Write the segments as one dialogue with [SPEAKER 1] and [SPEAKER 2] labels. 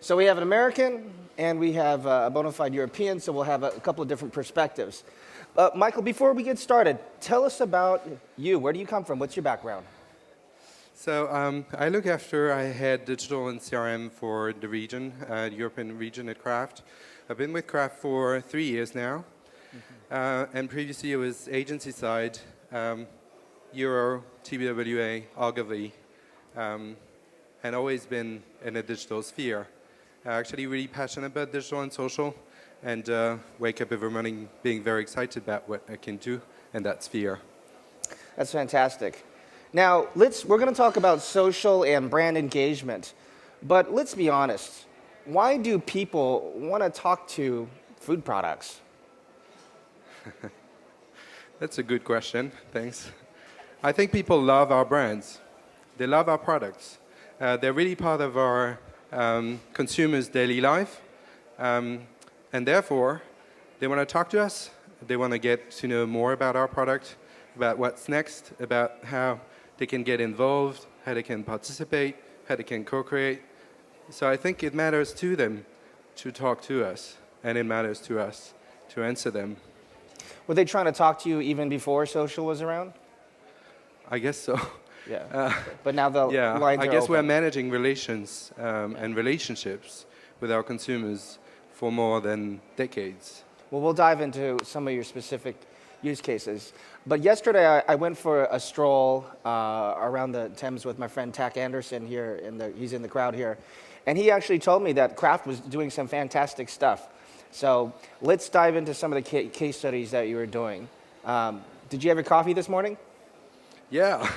[SPEAKER 1] So we have an American and we have a bona fide European, so we'll have a couple of different perspectives. Michael, before we get started, tell us about you. Where do you come from? What's your background?
[SPEAKER 2] So I head digital and CRM for the region, the European region at Kraft. I've been with Kraft for 3 years now. And previously it was agency side, Euro, TBWA, Ogilvy, and always been in a digital sphere. Actually really passionate about digital and social, and wake up every morning being very excited about what I can do in that sphere.
[SPEAKER 1] That's fantastic. Now, we're going to talk about social and brand engagement, but let's be honest. Why do people want to talk to food products?
[SPEAKER 2] That's a good question, thanks. I think people love our brands. They love our products. They're really part of our consumers' daily life. And therefore, they want to talk to us. They want to get to know more about our product, about what's next, about how they can get involved, how they can participate, how they can co-create. So I think it matters to them to talk to us, and it matters to us to answer them.
[SPEAKER 1] Were they trying to talk to you even before social was around?
[SPEAKER 2] I guess so.
[SPEAKER 1] Yeah, but now the lines are
[SPEAKER 2] I guess
[SPEAKER 1] open.
[SPEAKER 2] we're managing relations and relationships with our consumers for more than decades.
[SPEAKER 1] Well, we'll dive into some of your specific use cases. But yesterday I went for a stroll around the Thames with my friend Tack Anderson here. He's in the crowd here. And he actually told me that Kraft was doing some fantastic stuff. So let's dive into some of the case studies that you were doing. Did you have your coffee this morning?
[SPEAKER 2] Yeah.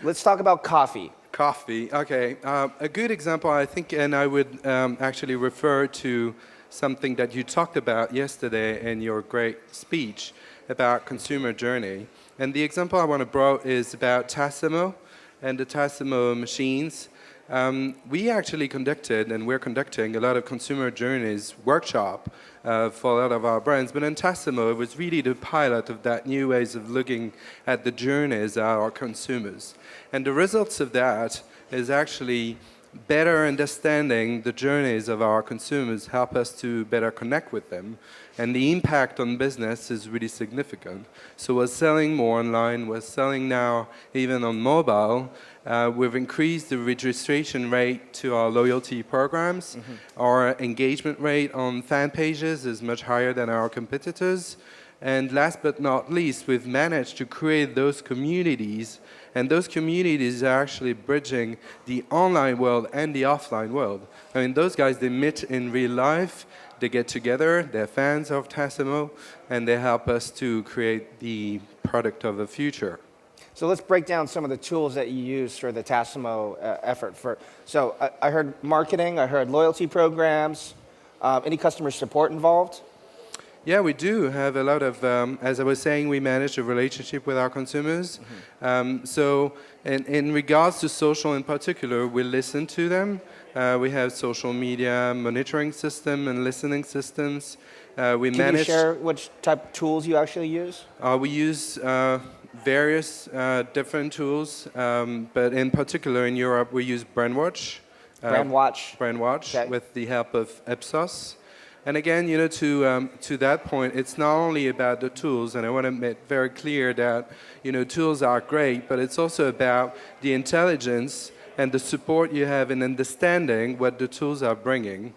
[SPEAKER 1] Let's talk about coffee.
[SPEAKER 2] Coffee, okay. A good example, I think, and I would actually refer to something that you talked about yesterday in your great speech about consumer journey. And the example I want to bring is about Tassimo and the Tassimo machines. We actually conducted, and we're conducting, a lot of consumer journeys workshop for a lot of our brands. But in Tassimo, it was really the pilot of that new ways of looking at the journeys of our consumers. And the results of that is actually better understanding the journeys of our consumers help us to better connect with them. And the impact on business is really significant. So we're selling more online, we're selling now even on mobile. We've increased the registration rate to our loyalty programs. Our engagement rate on fan pages is much higher than our competitors. And last but not least, we've managed to create those communities, and those communities are actually bridging the online world and the offline world. I mean, those guys, they meet in real life, they get together, they're fans of Tassimo, and they help us to create the product of the future.
[SPEAKER 1] So let's break down some of the tools that you use for the Tassimo effort. So I heard marketing, I heard loyalty programs, any customer support involved?
[SPEAKER 2] Yeah, we do have a lot of, as I was saying, we manage a relationship with our consumers. So in regards to social in particular, we listen to them. We have social media monitoring system and listening systems. Can
[SPEAKER 1] you share which type of tools you actually use?
[SPEAKER 2] We use various different tools, but in particular in Europe we use Brandwatch.
[SPEAKER 1] Brandwatch. Okay.
[SPEAKER 2] With the help of Ipsos. And again, you know, to that point, it's not only about the tools, and I want to make very clear that, you know, tools are great, but it's also about the intelligence and the support you have in understanding what the tools are bringing.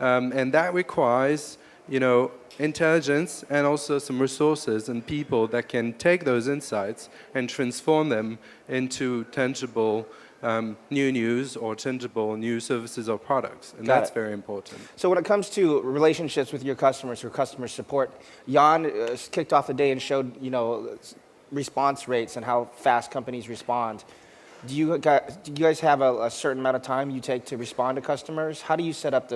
[SPEAKER 2] And that requires, you know, intelligence and also some resources and people that can take those insights and transform them into tangible new news or tangible new services or products. And that's very important.
[SPEAKER 1] So when it comes to relationships with your customers or customer support, Jan kicked off the day and showed, you know, response rates and how fast companies respond. Do you guys have a certain amount of time you take to respond to customers? How do you set up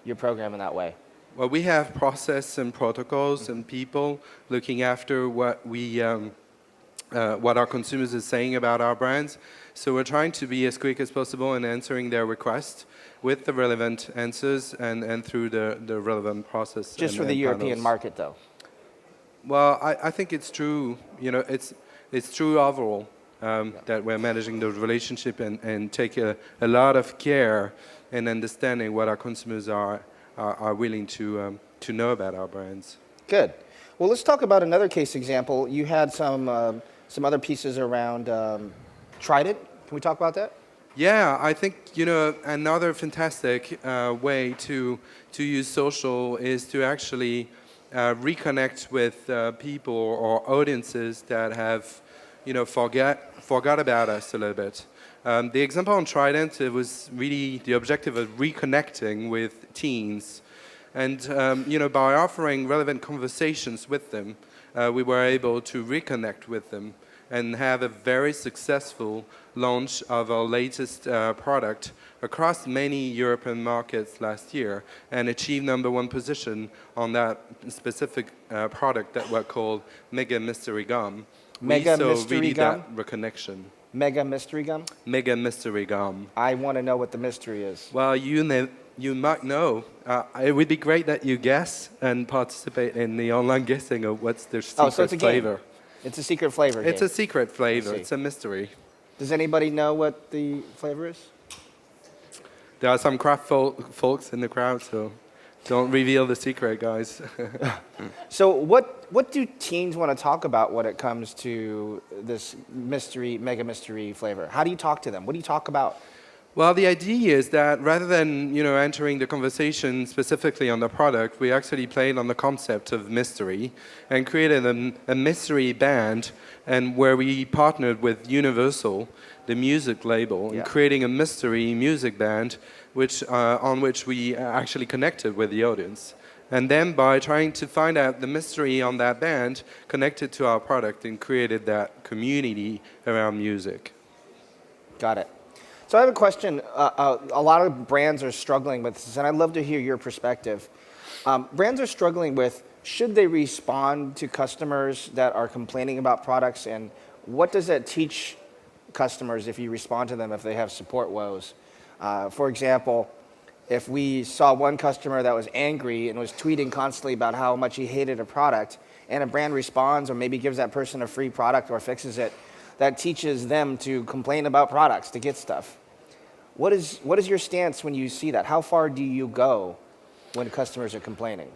[SPEAKER 1] your program in that way?
[SPEAKER 2] Well, we have process and protocols and people looking after what our consumers are saying about our brands. So we're trying to be as quick as possible in answering their requests with the relevant answers and through the relevant process.
[SPEAKER 1] Just for the European market, though?
[SPEAKER 2] Well, I think it's true. You know, it's true overall. that we're managing those relationships and take a lot of care in understanding what our consumers are willing to know about our brands.
[SPEAKER 1] Good. Well, let's talk about another case example. You had some other pieces around Trident. Can we talk about that?
[SPEAKER 2] Yeah, I think another fantastic way to use social is to actually reconnect with people or audiences that have forgot about us a little bit. The example on Trident, it was really the objective of reconnecting with teens. And by offering relevant conversations with them, we were able to reconnect with them and have a very successful launch of our latest product across many European markets last year and achieve #1 position on that specific product that were called Mega Mystery Gum.
[SPEAKER 1] Mega Mystery
[SPEAKER 2] really
[SPEAKER 1] Gum?
[SPEAKER 2] that reconnection.
[SPEAKER 1] Mega Mystery Gum?
[SPEAKER 2] Mega Mystery Gum.
[SPEAKER 1] I want to know what the mystery is.
[SPEAKER 2] Well, you might know. It would be great that you guess and participate in the online guessing of what's their secret
[SPEAKER 1] so it's a
[SPEAKER 2] flavor.
[SPEAKER 1] game. It's a secret flavor
[SPEAKER 2] It's
[SPEAKER 1] game.
[SPEAKER 2] a secret flavor.
[SPEAKER 1] I see.
[SPEAKER 2] It's a mystery.
[SPEAKER 1] Does anybody know what the flavor is?
[SPEAKER 2] There are some Kraft folks in the crowd, so don't reveal the secret, guys.
[SPEAKER 1] So what do teens want to talk about when it comes to this mega mystery flavor? How do you talk to them? What do you talk about?
[SPEAKER 2] Well, the idea is that rather than entering the conversation specifically on the product, we actually played on the concept of mystery and created a mystery band, and where we partnered with Universal, the music label, in creating a mystery music band, on which we actually connected with the audience. And then by trying to find out the mystery on that band, connected to our product and created that community around music.
[SPEAKER 1] Got it. So I have a question. A lot of brands are struggling with this, and I'd love to hear your perspective. Brands are struggling with, should they respond to customers that are complaining about products, and what does that teach customers if you respond to them if they have support woes? For example, if we saw one customer that was angry and was tweeting constantly about how much he hated a product, and a brand responds or maybe gives that person a free product or fixes it, that teaches them to complain about products, to get stuff. What is your stance when you see that? How far do you go when customers are complaining?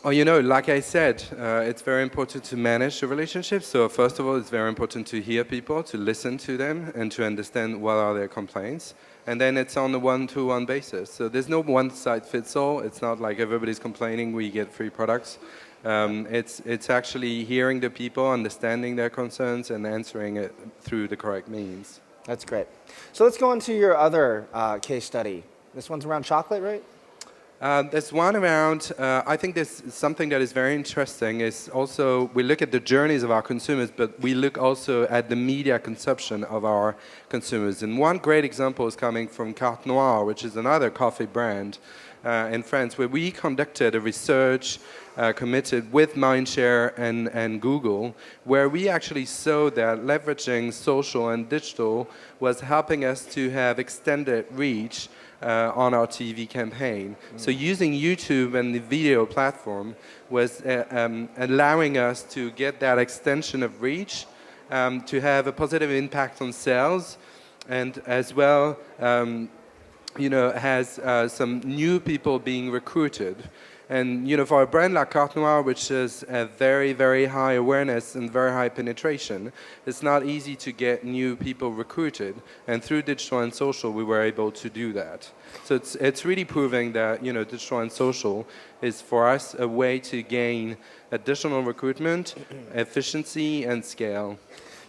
[SPEAKER 2] Oh, like I said, it's very important to manage the relationship. So first of all, it's very important to hear people, to listen to them, and to understand what are their complaints. And then it's on a one-to-one basis. So there's no one-size-fits-all. It's not like everybody's complaining, we get free products. It's actually hearing the people, understanding their concerns, and answering it through the correct means.
[SPEAKER 1] That's great. So let's go on to your other case study. This one's around chocolate, right?
[SPEAKER 2] There's one around, I think there's something that is very interesting is also, we look at the journeys of our consumers, but we look also at the media consumption of our consumers. And one great example is coming from Carte Noire, which is another coffee brand in France, where we conducted a research committed with Mindshare and Google, where we actually saw that leveraging social and digital was helping us to have extended reach on our TV campaign. So using YouTube and the video platform was allowing us to get that extension of reach, to have a positive impact on sales, and as well has some new people being recruited. And for a brand like Carte Noire, which is a very, very high awareness and very high penetration, it's not easy to get new people recruited. And through digital and social, we were able to do that. So it's really proving that digital and social is for us a way to gain additional recruitment, efficiency, and scale.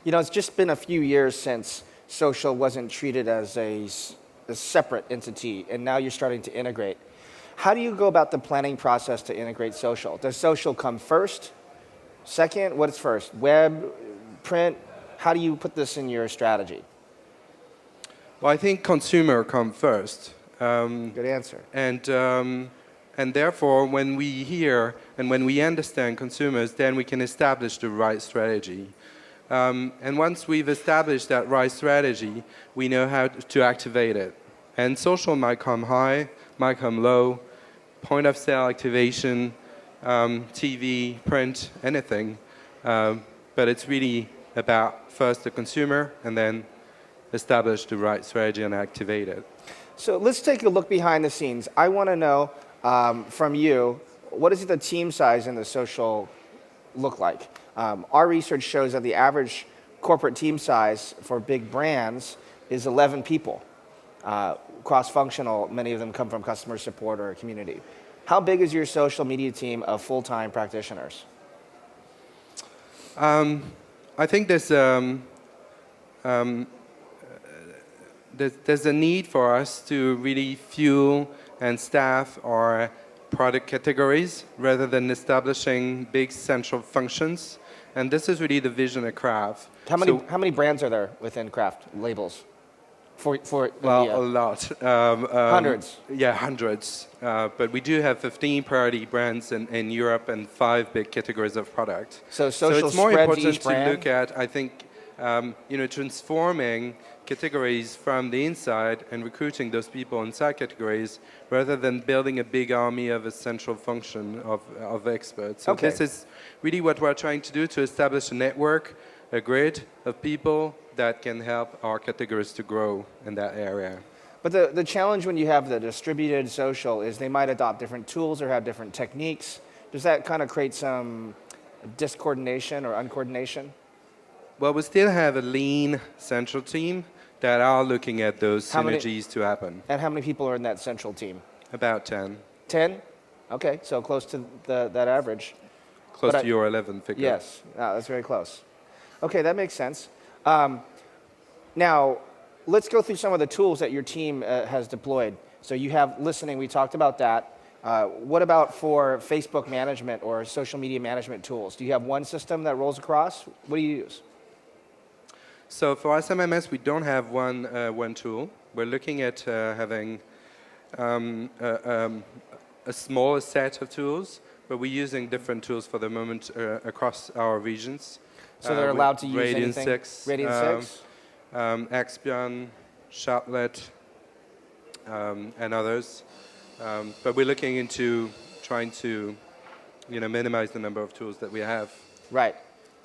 [SPEAKER 1] It's just been a few years since social wasn't treated as a separate entity, and now you're starting to integrate. How do you go about the planning process to integrate social? Does social come first? Second? What is first? Web? Print? How do you put this in your strategy?
[SPEAKER 2] Well, I think consumer come first.
[SPEAKER 1] Good answer.
[SPEAKER 2] And therefore, when we hear and when we understand consumers, then we can establish the right strategy. And once we've established that right strategy, we know how to activate it. And social might come high, might come low, point of sale activation, TV, print, anything. But it's really about first the consumer and then establish the right strategy and activate it.
[SPEAKER 1] So let's take a look behind the scenes. I want to know from you, what does the team size in the social look like? Our research shows that the average corporate team size for big brands is 11 people. Cross-functional, many of them come from customer support or community. How big is your social media team of full-time practitioners?
[SPEAKER 2] I think there's a need for us to really fuel and staff our product categories rather than establishing big central functions. And this is really the vision of Kraft.
[SPEAKER 1] How many brands are there within Kraft labels?
[SPEAKER 2] A lot.
[SPEAKER 1] Hundreds.
[SPEAKER 2] Yeah, hundreds. But we do have 15 priority brands in Europe and 5 big categories of product.
[SPEAKER 1] So
[SPEAKER 2] it's more important to look at, I think, transforming categories from the inside and recruiting those people inside categories rather than building a big army of a central function of experts. So this is really what we're trying to do, to establish a network, a grid of people that can help our categories to grow in that area.
[SPEAKER 1] But the challenge when you have the distributed social is they might adopt different tools or have different techniques. Does that kind of create some discoordination or uncoordination?
[SPEAKER 2] Well, we still have a lean central team that are looking at those synergies to happen.
[SPEAKER 1] And how many people are in that central team?
[SPEAKER 2] About 10.
[SPEAKER 1] 10? Okay, so close to that average.
[SPEAKER 2] Close to your 11 figure.
[SPEAKER 1] Yes, that's very close. Okay, that makes sense. Now, let's go through some of the tools that your team has deployed. So you have listening, we talked about that. What about for Facebook management or social media management tools? Do you have one system that rolls across? What do you use?
[SPEAKER 2] So for SMMS, we don't have one tool. We're looking at having a smaller set of tools, but we're using different tools for the moment across our regions.
[SPEAKER 1] So they're allowed to use
[SPEAKER 2] Radian
[SPEAKER 1] anything?
[SPEAKER 2] 6,
[SPEAKER 1] Radian 6?
[SPEAKER 2] Expion, Sharplet, and others. But we're looking into trying to minimize the number of tools that we have.
[SPEAKER 1] Right.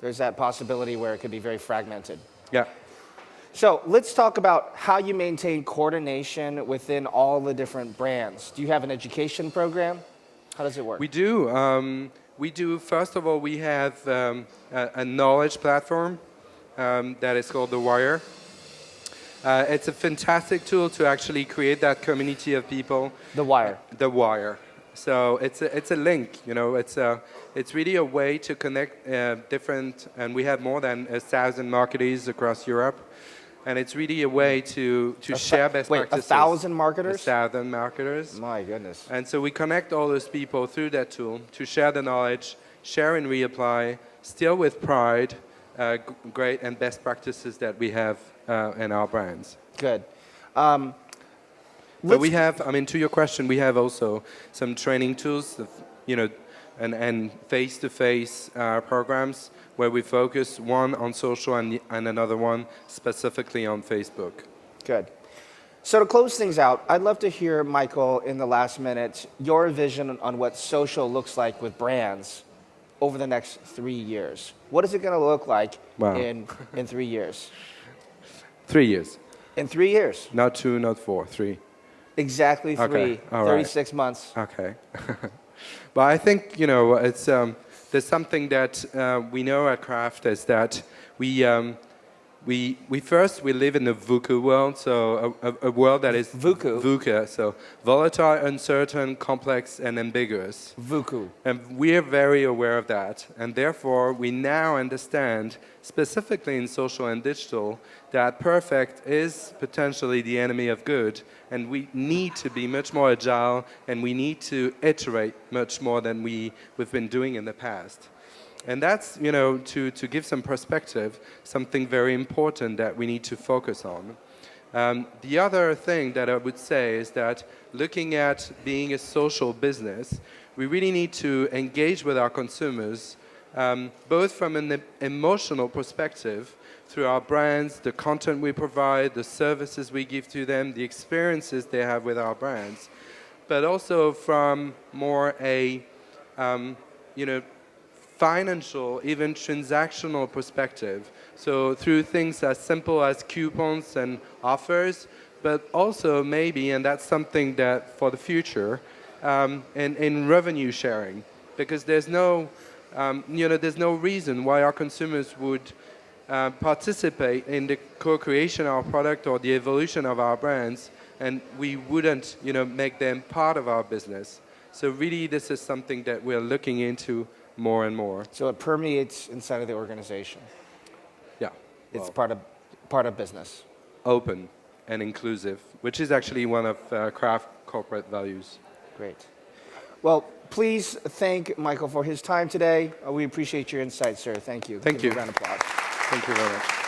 [SPEAKER 1] There's that possibility where it could be very fragmented.
[SPEAKER 2] Yeah.
[SPEAKER 1] So let's talk about how you maintain coordination within all the different brands. Do you have an education program? How does it work?
[SPEAKER 2] We do. First of all, we have a knowledge platform that is called The Wire. It's a fantastic tool to actually create that community of people.
[SPEAKER 1] The Wire.
[SPEAKER 2] The Wire. So it's a link. It's really a way to connect different, and we have more than 1,000 marketers across Europe. And it's really a way to share best practices.
[SPEAKER 1] 1,000 marketers?
[SPEAKER 2] 1,000 marketers.
[SPEAKER 1] My goodness.
[SPEAKER 2] And so we connect all those people through that tool to share the knowledge, share and reapply, still with pride, great and best practices that we have in our brands.
[SPEAKER 1] Good.
[SPEAKER 2] But we have, to your question, we have also some training tools, and face-to-face programs where we focus one on social and another one specifically on Facebook. Good.
[SPEAKER 1] So to close things out, I'd love to hear, Michael, in the last minute, your vision on what social looks like with brands over the next 3 years. What is it going to look like in 3 years?
[SPEAKER 2] 3 years.
[SPEAKER 1] In 3 years?
[SPEAKER 2] Not 2, not 4, 3.
[SPEAKER 1] Exactly 3.
[SPEAKER 2] Okay.
[SPEAKER 1] 36 months.
[SPEAKER 2] Okay. But I think, it's there's something that we know at Kraft is that we live in a VUCA world, so a world that is VUCA, so volatile, uncertain, complex, and ambiguous.
[SPEAKER 1] VUCA.
[SPEAKER 2] And we are very aware of that, and therefore we now understand, specifically in social and digital, that perfect is potentially the enemy of good, and we need to be much more agile, and we need to iterate much more than we've been doing in the past. And that's, to give some perspective, something very important that we need to focus on. The other thing that I would say is that looking at being a social business, we really need to engage with our consumers, both from an emotional perspective, through our brands, the content we provide, the services we give to them, the experiences they have with our brands, but also from more a, financial, even transactional perspective. So through things as simple as coupons and offers, but also maybe, and that's something that for the future, in revenue sharing, because there's no, there's no reason why our consumers would participate in the co-creation of our product or the evolution of our brands, and we wouldn't, make them part of our business. So really, this is something that we're looking into more and more.
[SPEAKER 1] So it permeates inside of the organization.
[SPEAKER 2] Yeah.
[SPEAKER 1] It's part of business.
[SPEAKER 2] Open and inclusive, which is actually one of Kraft corporate values.
[SPEAKER 1] Great. Well, please thank Michael for his time today. We appreciate your insight, sir. Thank you.
[SPEAKER 2] Thank you.
[SPEAKER 1] Give him a round of applause.
[SPEAKER 2] Thank you very much.